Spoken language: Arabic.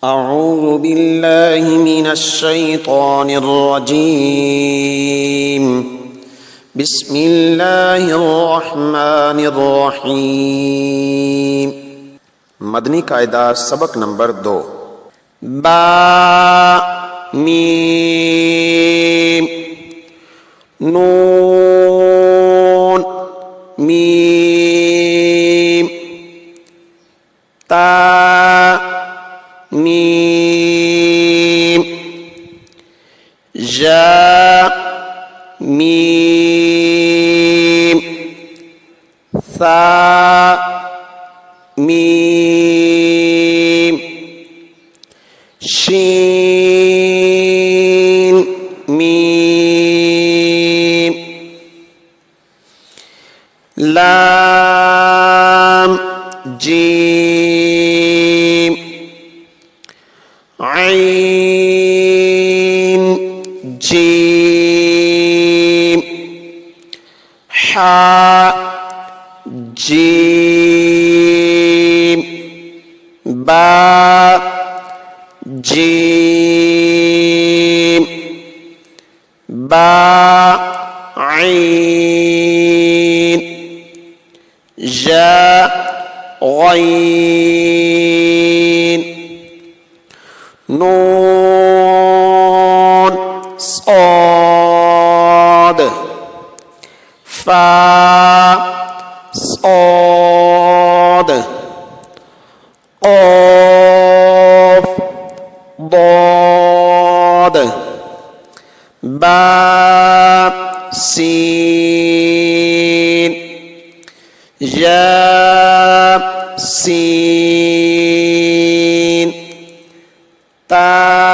أعوذ بالله من الشيطان الرجيم بسم الله الرحمن الرحيم مدنی قاعدہ سبق نمبر 2 با میم نون میم تا میم جا میم ثا میم شین میم لام جیم عين جيم حاء جيم باء جيم باء عين جاء غين نون صاد فا صاد قاف ضاد با سين يا سين تا